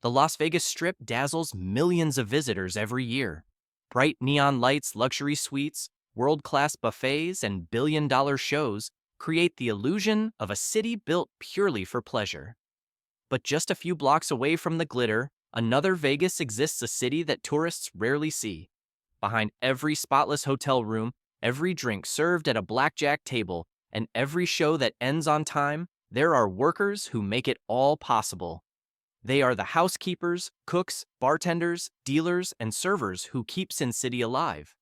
The Las Vegas Strip dazzles millions of visitors every year. Bright neon lights, luxury suites, world-class buffets, and billion-dollar shows create the illusion of a city built purely for pleasure. But just a few blocks away from the glitter, another Vegas exists, a city that tourists rarely see. Behind every spotless hotel room, every drink served at a blackjack table, and every show that ends on time, there are workers who make it all possible. They are the housekeepers, cooks, bartenders, dealers, and servers who keep Sin City alive.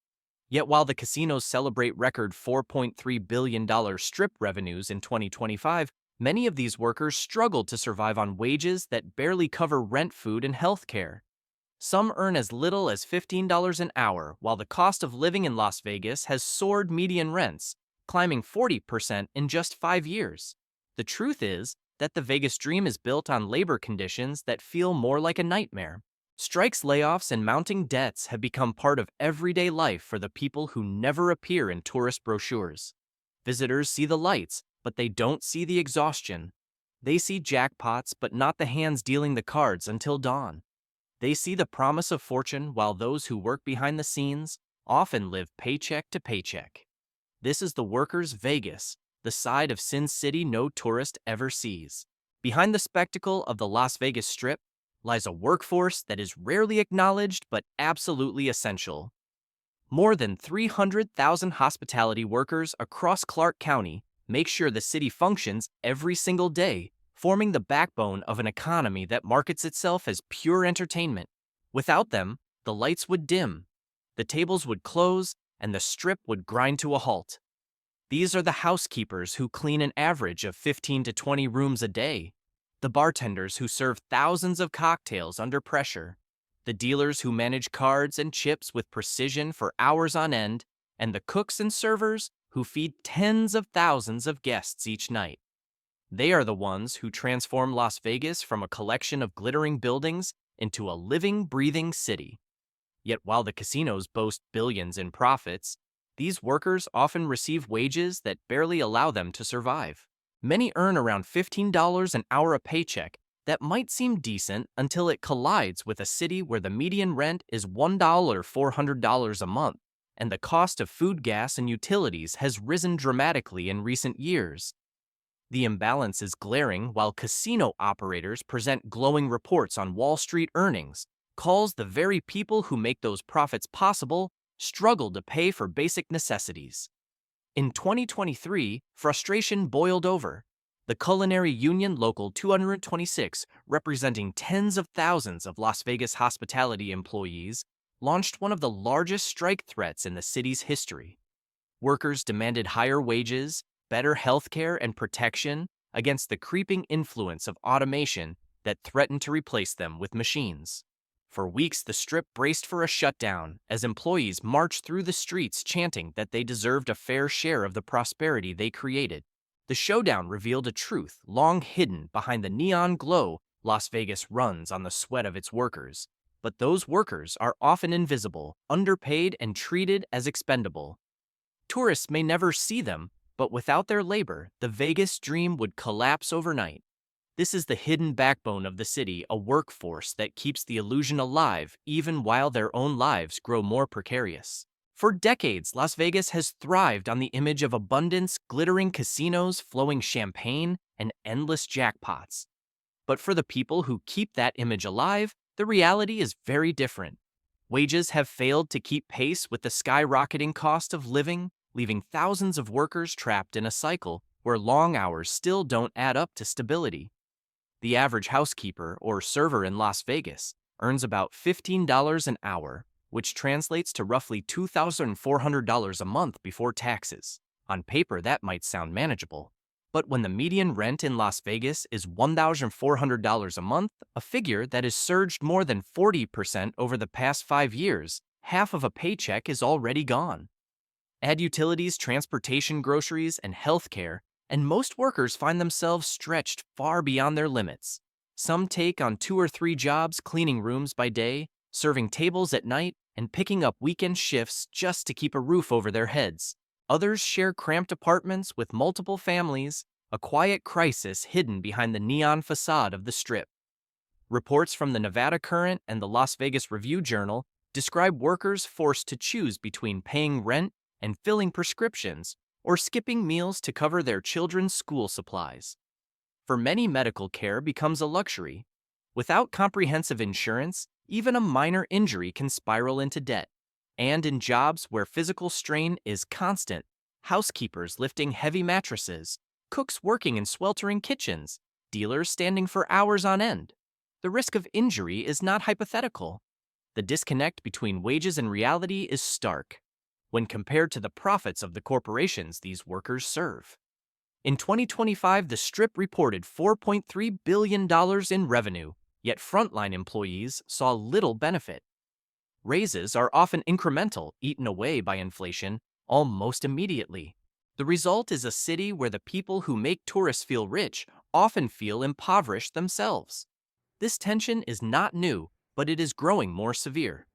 Yet while the casinos celebrate record $4.3 billion strip revenues in 2025, many of these workers struggle to survive on wages that barely cover rent, food, and health care. Some earn as little as $15 an hour, while the cost of living in Las Vegas has soared, median rents climbing 40% in just 5 years. The truth is that the Vegas dream is built on labor conditions that feel more like a nightmare. Strikes, layoffs, and mounting debts have become part of everyday life for the people who never appear in tourist brochures. Visitors see the lights, but they don't see the exhaustion. They see jackpots, but not the hands dealing the cards until dawn. They see the promise of fortune, while those who work behind the scenes often live paycheck to paycheck. This is the workers' Vegas, the side of Sin City no tourist ever sees. Behind the spectacle of the Las Vegas Strip lies a workforce that is rarely acknowledged but absolutely essential. More than 300,000 hospitality workers across Clark County make sure the city functions every single day, forming the backbone of an economy that markets itself as pure entertainment. Without them, the lights would dim, the tables would close, and the Strip would grind to a halt. These are the housekeepers who clean an average of 15 to 20 rooms a day, the bartenders who serve thousands of cocktails under pressure, the dealers who manage cards and chips with precision for hours on end, and the cooks and servers who feed tens of thousands of guests each night. They are the ones who transform Las Vegas from a collection of glittering buildings into a living, breathing city. Yet while the casinos boast billions in profits, these workers often receive wages that barely allow them to survive. Many earn around $15 an hour a paycheck that might seem decent until it collides with a city where the median rent is $400 a month, and the cost of food, gas, and utilities has risen dramatically in recent years. The imbalance is glaring while casino operators present glowing reports on Wall Street earnings. Calls the very people who make those profits possible struggle to pay for basic necessities. In 2023, frustration boiled over. The Culinary Union Local 226, representing tens of thousands of Las Vegas hospitality employees, launched one of the largest strike threats in the city's history. Workers demanded higher wages, better health care, and protection against the creeping influence of automation that threatened to replace them with machines. For weeks, the Strip braced for a shutdown as employees marched through the streets chanting that they deserved a fair share of the prosperity they created. The showdown revealed a truth long hidden behind the neon glow. Las Vegas runs on the sweat of its workers, but those workers are often invisible, underpaid, and treated as expendable. Tourists may never see them, but without their labor, the Vegas dream would collapse overnight. This is the hidden backbone of the city, a workforce that keeps the illusion alive even while their own lives grow more precarious. For decades, Las Vegas has thrived on the image of abundance, glittering casinos, flowing champagne, and endless jackpots. But for the people who keep that image alive, the reality is very different. Wages have failed to keep pace with the skyrocketing cost of living, leaving thousands of workers trapped in a cycle where long hours still don't add up to stability. The average housekeeper or server in Las Vegas earns about $15 an hour, which translates to roughly $2,400 a month before taxes. On paper, that might sound manageable. But when the median rent in Las Vegas is $1,400 a month, a figure that has surged more than 40% over the past 5 years, half of a paycheck is already gone. Add utilities, transportation, groceries, and healthcare, and most workers find themselves stretched far beyond their limits. Some take on 2 or 3 jobs, cleaning rooms by day, serving tables at night, and picking up weekend shifts just to keep a roof over their heads. Others share cramped apartments with multiple families, a quiet crisis hidden behind the neon facade of the Strip. Reports from the Nevada Current and the Las Vegas Review-Journal describe workers forced to choose between paying rent and filling prescriptions or skipping meals to cover their children's school supplies. For many, medical care becomes a luxury. Without comprehensive insurance, even a minor injury can spiral into debt. And in jobs where physical strain is constant, housekeepers lifting heavy mattresses, cooks working in sweltering kitchens, dealers standing for hours on end, the risk of injury is not hypothetical. The disconnect between wages and reality is stark when compared to the profits of the corporations these workers serve. In 2025, the Strip reported $4.3 billion in revenue, yet frontline employees saw little benefit. Raises are often incremental, eaten away by inflation almost immediately. The result is a city where the people who make tourists feel rich often feel impoverished themselves. This tension is not new, but it is growing more severe.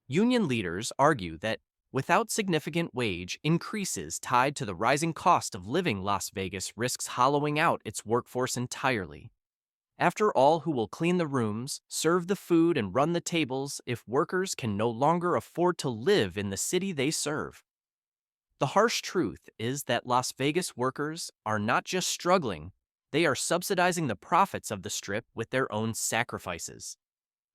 Union leaders argue that without significant wage increases tied to the rising cost of living, Las Vegas risks hollowing out its workforce entirely. After all, who will clean the rooms, serve the food, and run the tables if workers can no longer afford to live in the city they serve? The harsh truth is that Las Vegas workers are not just struggling, they are subsidizing the profits of the Strip with their own sacrifices.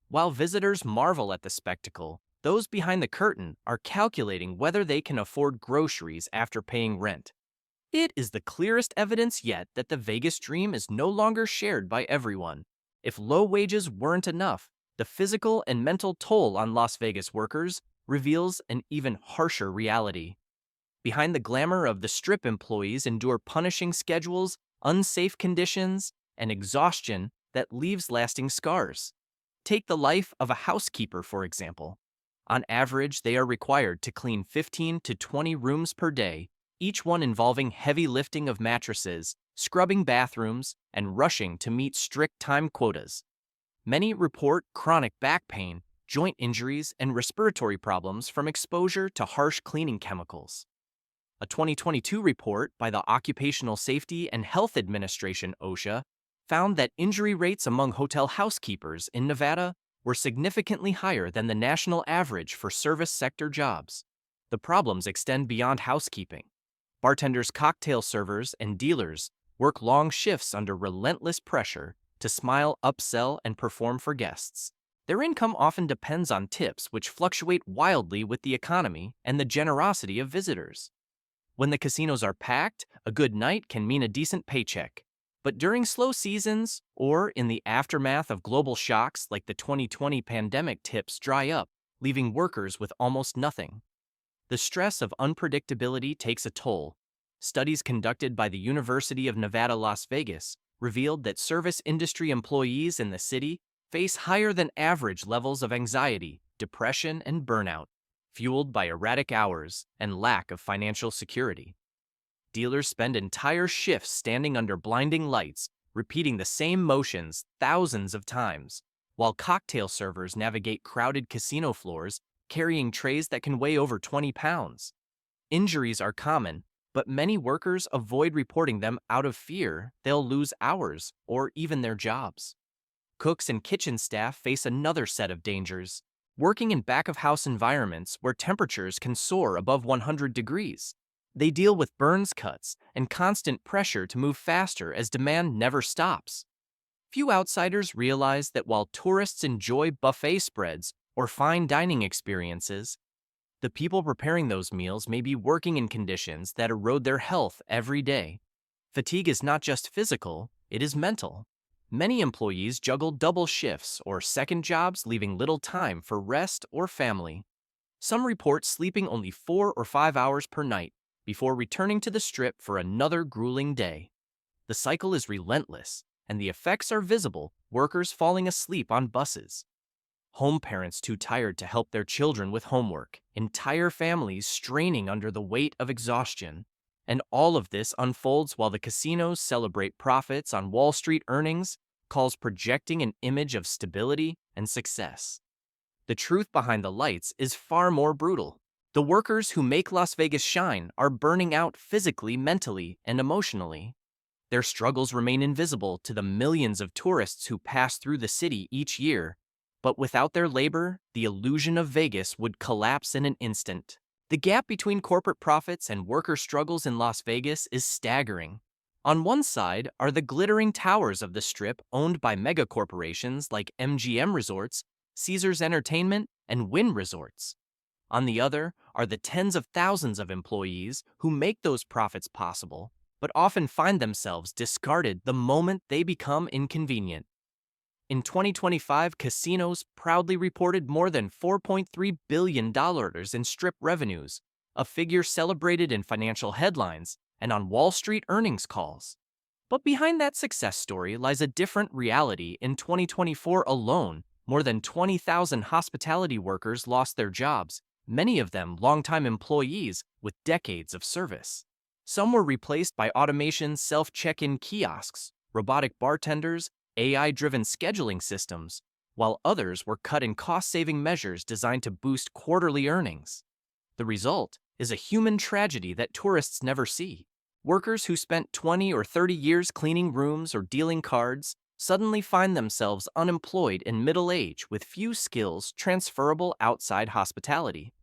While visitors marvel at the spectacle, those behind the curtain are calculating whether they can afford groceries after paying rent. It is the clearest evidence yet that the Vegas dream is no longer shared by everyone. If low wages weren't enough, the physical and mental toll on Las Vegas workers reveals an even harsher reality. Behind the glamour of the Strip, employees endure punishing schedules, unsafe conditions, and exhaustion that leaves lasting scars. Take the life of a housekeeper, for example. On average, they are required to clean 15 to 20 rooms per day, each one involving heavy lifting of mattresses, scrubbing bathrooms, and rushing to meet strict time quotas. Many report chronic back pain, joint injuries, and respiratory problems from exposure to harsh cleaning chemicals. A 2022 report by the Occupational Safety and Health Administration, OSHA, found that injury rates among hotel housekeepers in Nevada were significantly higher than the national average for service sector jobs. The problems extend beyond housekeeping. Bartenders, cocktail servers, and dealers work long shifts under relentless pressure to smile, upsell, and perform for guests. Their income often depends on tips, which fluctuate wildly with the economy and the generosity of visitors. When the casinos are packed, a good night can mean a decent paycheck. But during slow seasons, or in the aftermath of global shocks like the 2020 pandemic, tips dry up, leaving workers with almost nothing. The stress of unpredictability takes a toll. Studies conducted by the University of Nevada, Las Vegas revealed that service industry employees in the city face higher than average levels of anxiety, depression, and burnout, fueled by erratic hours and lack of financial security. Dealers spend entire shifts standing under blinding lights, repeating the same motions thousands of times, while cocktail servers navigate crowded casino floors carrying trays that can weigh over 20 pounds. Injuries are common, but many workers avoid reporting them out of fear they'll lose hours or even their jobs. Cooks and kitchen staff face another set of dangers, working in back-of-house environments where temperatures can soar above 100 degrees. They deal with burns, cuts, and constant pressure to move faster as demand never stops. Few outsiders realize that while tourists enjoy buffet spreads or fine dining experiences, the people preparing those meals may be working in conditions that erode their health every day. Fatigue is not just physical, it is mental. Many employees juggle double shifts or second jobs, leaving little time for rest or family. Some report sleeping only 4 or 5 hours per night before returning to the Strip for another grueling day. The cycle is relentless, and the effects are visible: workers falling asleep on buses, home parents too tired to help their children with homework, entire families straining under the weight of exhaustion. And all of this unfolds while the casinos celebrate profits on Wall Street, earnings calls projecting an image of stability and success. The truth behind the lights is far more brutal. The workers who make Las Vegas shine are burning out physically, mentally, and emotionally. Their struggles remain invisible to the millions of tourists who pass through the city each year. But without their labor, the illusion of Vegas would collapse in an instant. The gap between corporate profits and worker struggles in Las Vegas is staggering. On one side are the glittering towers of the Strip owned by megacorporations like MGM Resorts, Caesars Entertainment, and Wynn Resorts. On the other are the tens of thousands of employees who make those profits possible, but often find themselves discarded the moment they become inconvenient. In 2025, casinos proudly reported more than $4.3 billion in Strip revenues, a figure celebrated in financial headlines and on Wall Street earnings calls. But behind that success story lies a different reality. In 2024 alone, more than 20,000 hospitality workers lost their jobs, many of them longtime employees with decades of service. Some were replaced by automation self-check-in kiosks, robotic bartenders, AI-driven scheduling systems, while others were cut in cost-saving measures designed to boost quarterly earnings. The result is a human tragedy that tourists never see. Workers who spent 20 or 30 years cleaning rooms or dealing cards suddenly find themselves unemployed in middle age with few skills transferable outside hospitality.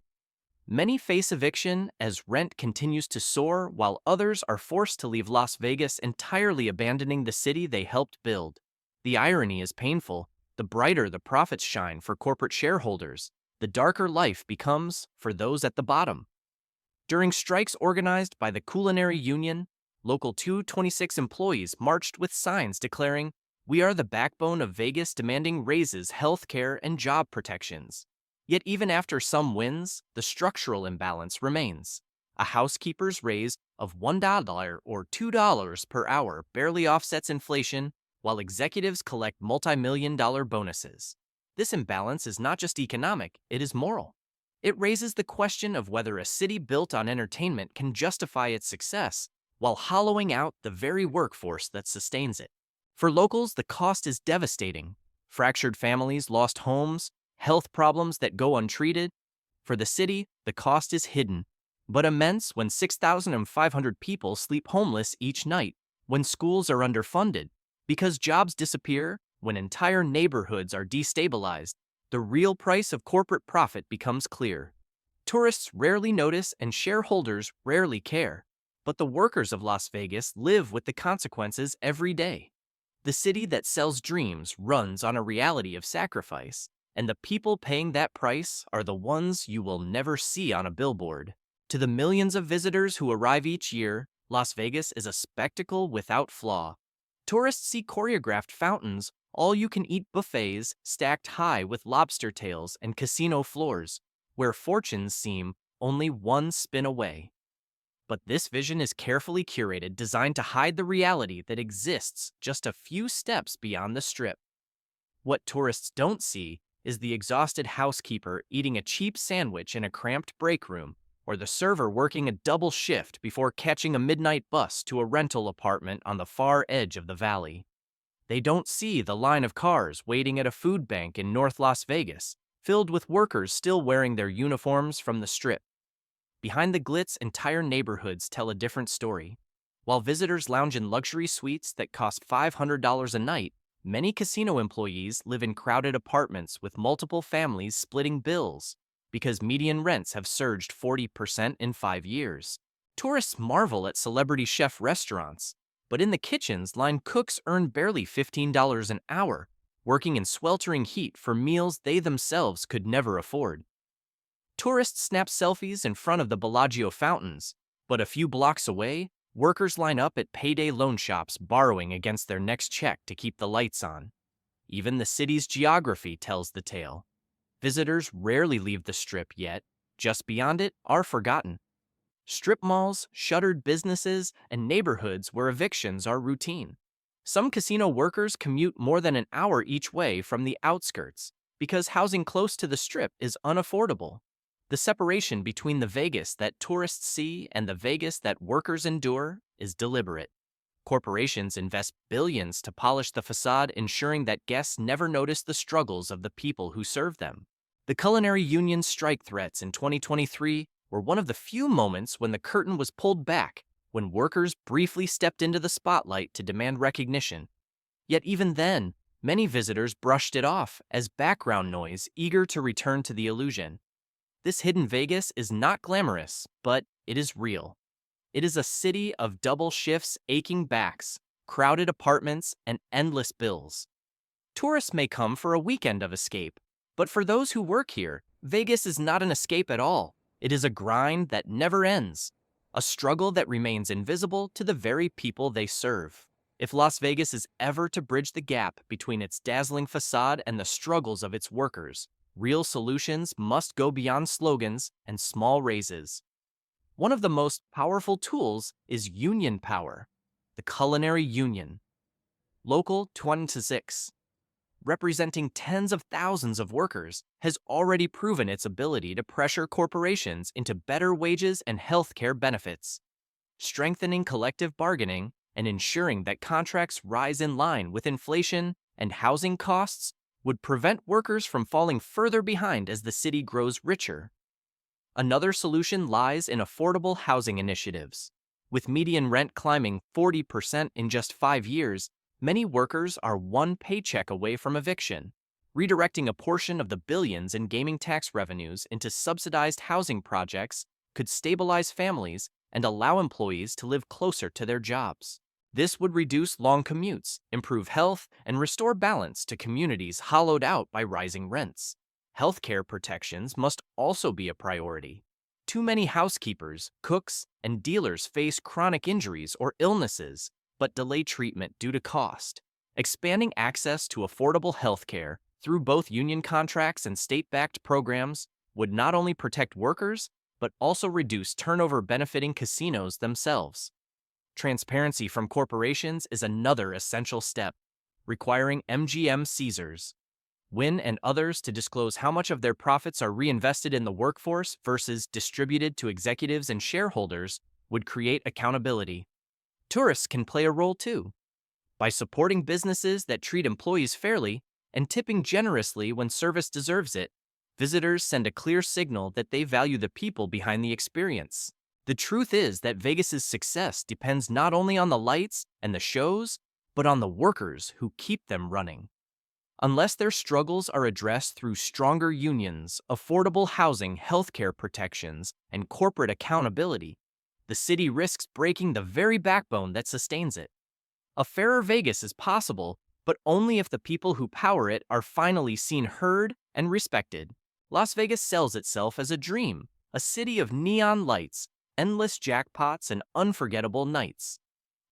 Many face eviction as rent continues to soar, while others are forced to leave Las Vegas entirely, abandoning the city they helped build. The irony is painful. The brighter the profits shine for corporate shareholders, the darker life becomes for those at the bottom. During strikes organized by the Culinary Union, Local 226 employees marched with signs declaring, "We are the backbone of Vegas," demanding raises, health care, and job protections. Yet even after some wins, the structural imbalance remains. A housekeeper's raise of $1 or $2 per hour barely offsets inflation, while executives collect multi-million-dollar bonuses. This imbalance is not just economic, it is moral. It raises the question of whether a city built on entertainment can justify its success while hollowing out the very workforce that sustains it. For locals, the cost is devastating. Fractured families, lost homes, health problems that go untreated. For the city, the cost is hidden, but immense when 6,500 people sleep homeless each night, when schools are underfunded, because jobs disappear, when entire neighborhoods are destabilized. The real price of corporate profit becomes clear. Tourists rarely notice and shareholders rarely care, but the workers of Las Vegas live with the consequences every day. The city that sells dreams runs on a reality of sacrifice, and the people paying that price are the ones you will never see on a billboard. To the millions of visitors who arrive each year, Las Vegas is a spectacle without flaw. Tourists see choreographed fountains, all-you-can-eat buffets stacked high with lobster tails, and casino floors, where fortunes seem only one spin away. But this vision is carefully curated, designed to hide the reality that exists just a few steps beyond the Strip. What tourists don't see is the exhausted housekeeper eating a cheap sandwich in a cramped break room, or the server working a double shift before catching a midnight bus to a rental apartment on the far edge of the valley. They don't see the line of cars waiting at a food bank in North Las Vegas, filled with workers still wearing their uniforms from the Strip. Behind the glitz, entire neighborhoods tell a different story. While visitors lounge in luxury suites that cost $500 a night, many casino employees live in crowded apartments with multiple families splitting bills, because median rents have surged 40% in 5 years. Tourists marvel at celebrity chef restaurants, but in the kitchens, line cooks earn barely $15 an hour, working in sweltering heat for meals they themselves could never afford. Tourists snap selfies in front of the Bellagio fountains, but a few blocks away, workers line up at payday loan shops borrowing against their next check to keep the lights on. Even the city's geography tells the tale. Visitors rarely leave the Strip, yet just beyond it are forgotten. Strip malls, shuttered businesses, and neighborhoods where evictions are routine. Some casino workers commute more than an hour each way from the outskirts because housing close to the Strip is unaffordable. The separation between the Vegas that tourists see and the Vegas that workers endure is deliberate. Corporations invest billions to polish the facade, ensuring that guests never notice the struggles of the people who serve them. The Culinary Union's strike threats in 2023 were one of the few moments when the curtain was pulled back, when workers briefly stepped into the spotlight to demand recognition. Yet even then, many visitors brushed it off as background noise, eager to return to the illusion. This hidden Vegas is not glamorous, but it is real. It is a city of double shifts, aching backs, crowded apartments, and endless bills. Tourists may come for a weekend of escape, but for those who work here, Vegas is not an escape at all. It is a grind that never ends, a struggle that remains invisible to the very people they serve. If Las Vegas is ever to bridge the gap between its dazzling facade and the struggles of its workers, real solutions must go beyond slogans and small raises. One of the most powerful tools is union power, the culinary union. Local 26, representing tens of thousands of workers, has already proven its ability to pressure corporations into better wages and healthcare benefits, strengthening collective bargaining and ensuring that contracts rise in line with inflation and housing costs would prevent workers from falling further behind as the city grows richer. Another solution lies in affordable housing initiatives. With median rent climbing 40% in just 5 years, many workers are one paycheck away from eviction. Redirecting a portion of the billions in gaming tax revenues into subsidized housing projects could stabilize families and allow employees to live closer to their jobs. This would reduce long commutes, improve health, and restore balance to communities hollowed out by rising rents. Healthcare protections must also be a priority. Too many housekeepers, cooks, and dealers face chronic injuries or illnesses, but delay treatment due to cost. Expanding access to affordable healthcare through both union contracts and state-backed programs would not only protect workers, but also reduce turnover benefiting casinos themselves. Transparency from corporations is another essential step, requiring MGM Caesars, Wynn and others to disclose how much of their profits are reinvested in the workforce versus distributed to executives and shareholders would create accountability. Tourists can play a role too, by supporting businesses that treat employees fairly and tipping generously when service deserves it. Visitors send a clear signal that they value the people behind the experience. The truth is that Vegas's success depends not only on the lights and the shows, but on the workers who keep them running. Unless their struggles are addressed through stronger unions, affordable housing, healthcare protections, and corporate accountability, the city risks breaking the very backbone that sustains it. A fairer Vegas is possible, but only if the people who power it are finally seen, heard, and respected. Las Vegas sells itself as a dream, a city of neon lights, endless jackpots, and unforgettable nights.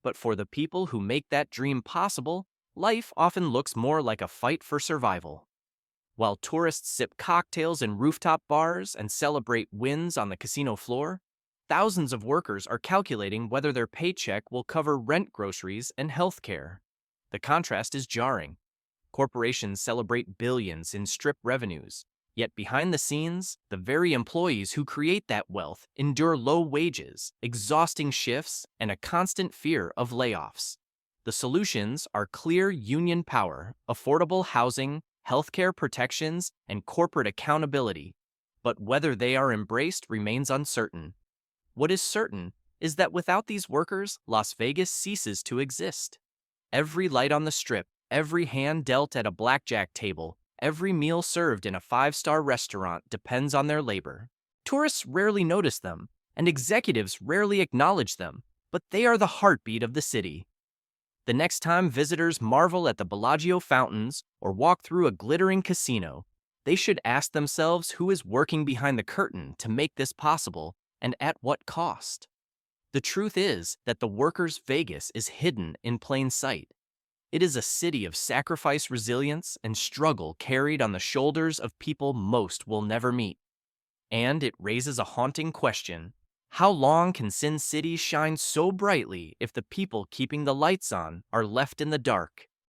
But for the people who make that dream possible, life often looks more like a fight for survival. While tourists sip cocktails in rooftop bars and celebrate wins on the casino floor, thousands of workers are calculating whether their paycheck will cover rent, groceries, and health care. The contrast is jarring. Corporations celebrate billions in strip revenues, yet behind the scenes, the very employees who create that wealth endure low wages, exhausting shifts, and a constant fear of layoffs. The solutions are clear union power, affordable housing, healthcare protections, and corporate accountability. But whether they are embraced remains uncertain. What is certain is that without these workers, Las Vegas ceases to exist. Every light on the strip, every hand dealt at a blackjack table, every meal served in a 5-star restaurant depends on their labor. Tourists rarely notice them, and executives rarely acknowledge them, but they are the heartbeat of the city. The next time visitors marvel at the Bellagio fountains or walk through a glittering casino, they should ask themselves who is working behind the curtain to make this possible and at what cost. The truth is that the workers' Vegas is hidden in plain sight. It is a city of sacrifice, resilience, and struggle carried on the shoulders of people most will never meet. And it raises a haunting question. How long can Sin City shine so brightly if the people keeping the lights on are left in the dark?